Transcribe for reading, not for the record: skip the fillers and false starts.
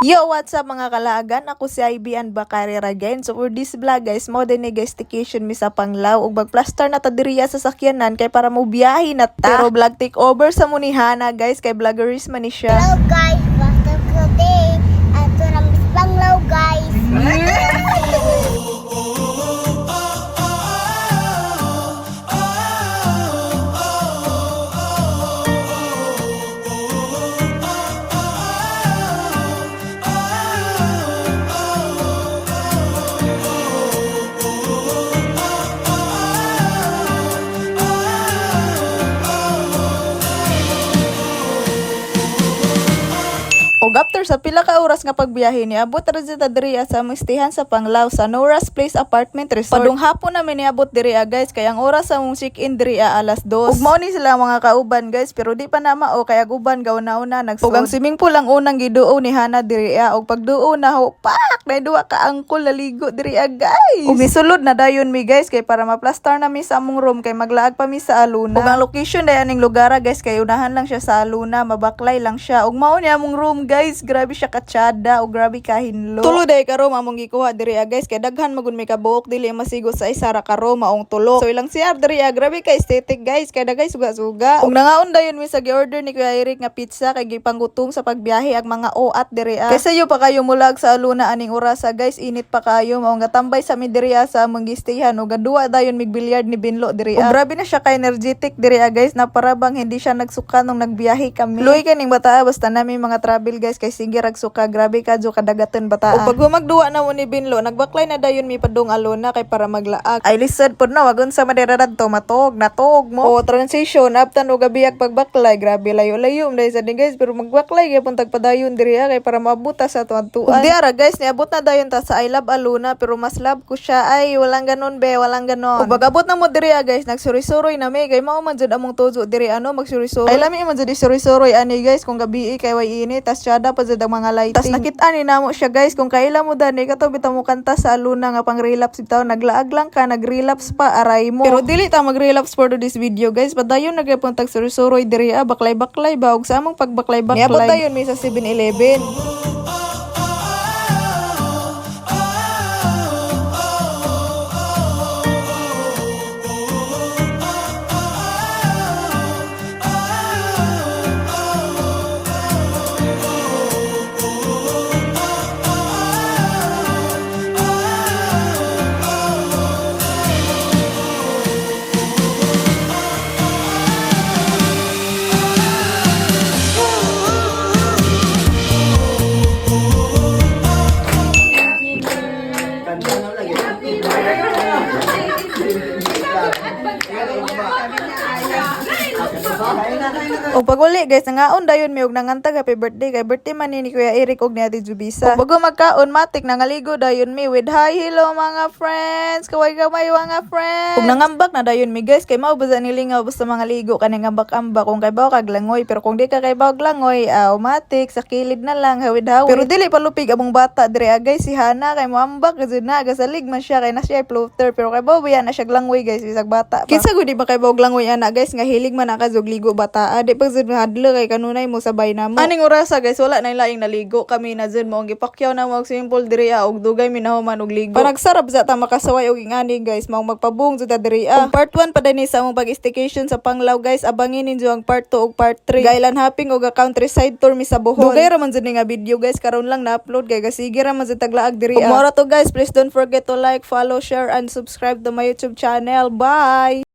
Yo, what's up mga kalaagan? Ako si Ivy and Bakari again. So for this vlog guys, mo din staycation mi sa Panglao ug magplaster na ta diriya sa sakyanan kay para mo biyahe na ta. Pero vlog take over sa munihana guys kay vloggeries man ni siya. Hello guys, welcome to today at Rambis Panglao guys. Og after sa pila ka oras nga pagbiyahe ni abot ra ta diriya sa mistihan sa Panglao sa Nora's Place Apartment Resort. Padung hapon namin niabot diriya guys kay ang oras sa mong check-in diriya alas 2. Ug mao ni sila mga kauban guys pero di pa na mao kay aguban gauna-una nagsud. Ug ang swimming pool ang unang giduo ni Hana diriya ug pagduo na ho pak na duwa ka angkol naligo diriya guys. Ug misulod na dayon mi guys kay para maplastar na mi sa among room kay maglaag pa mi sa Aluna. Ug ang location dayon ning lugar guys kay unahan lang siya sa Aluna, mabaklay lang siya. Ug mao ni among room guys, grabe siya katsada o grabe kahinlo. Tulo day ka room among gikuha diri guys kay daghan magud may kabuok dili masigo sa isa ra ka room maong tulo. So ilang CR diri grabe ka aesthetic guys kay dagay suga-suga. Ug nangaon dayon mi sa gi-order ni Kuya Eric nga pizza kay gipanggutom sa pagbiyahe ag mga oat diri. Kay sayo pa kayo mulag sa Aluna aning orasa guys, init pa kayo mao nga tambay sa mi diri sa among gistayhan ug duwa dayon mig bilyard ni Binlo diri. Ug grabe na siya ka energetic diri guys na para bang hindi siya nagsuka nung nagbiyahe kami. Luoy kaning bata basta nami mga travel guys kay sige ragsuka grabe kadyo kadagatan bata. Ug pag magduwa na mo ni Binlo nagbaklay na dayon mi padung Aluna kay para maglaag. Ay lisod pod na wagon sa madirarad to matog natog mo. O transition aptan og gabiyak pagbaklay grabe layo-layo dai sa guys pero magbaklay gyapon tagpadayon diri kay para mabuta sa tuan-tuan. Diara guys niabot na dayon ta sa I Love Aluna pero mas love ko siya ay walang ganon be walang ganon. Ug bagabot na mo diri guys nagsuri-suroy na mi kay mao man jud among tuzo diri magsuri-suroy. Ay lami man jud suri-suroy ani guys kung gabi kay way init tas syada pa jud ang mga lighting. Tas nakita ni namo siya guys kung kaila mo dani kato bitaw mo kanta sa Aluna nga pang relapse bitaw naglaag lang ka nagrelapse pa aray mo. Pero dili ta magrelapse for this video guys padayon nagapon tag suri-suroy diri baklay-baklay ba ug sa among pagbaklay-baklay. Niabot dayon mi sa 7-Eleven. O paguli guys nangaon dayon mi og nangantag happy birthday kay birthday man ni Kuya Eric og ni Ate Jubisa. O bago magkaon matik nangaligo dayon mi with hi hello mga friends kaway gamay mga friends. Ug nangambak na dayon mi guys kay mao basta nilingaw basta mga ligo kanang ambak-ambak kung kay baw kag langoy pero kung di ka kay baw langoy matik sa kilid na lang hawid-hawid. Pero dili palupig among bata dire guys si Hana kay moambak gud na gasalig man siya kay na siya floater pero kay baw biya na siya langoy guys bisag bata pa. Kinsa gud di ba kay baw langoy ana guys nga hilig man ka jog ligo bata di pag jud hadlo kay kanunay mo sabay na mo. Aning orasa guys wala na laing naligo kami na jud mo gipakyaw na mo og swimming pool diri og dugay minahuman og ligo. Parang sarap sa ta makasaway og ingani guys mao magpabung jud ta diri. Part 1 pa dinhi sa among pag-staycation sa Panglao guys abangin ninyo ang part 2 ug part 3. Gailan hopping og countryside tour mi sa Bohol. Dugay ra man jud nga video guys karon lang na-upload kay sige ra man jud taglaag diri. Ug mora to guys please don't forget to like, follow, share and subscribe to my YouTube channel. Bye.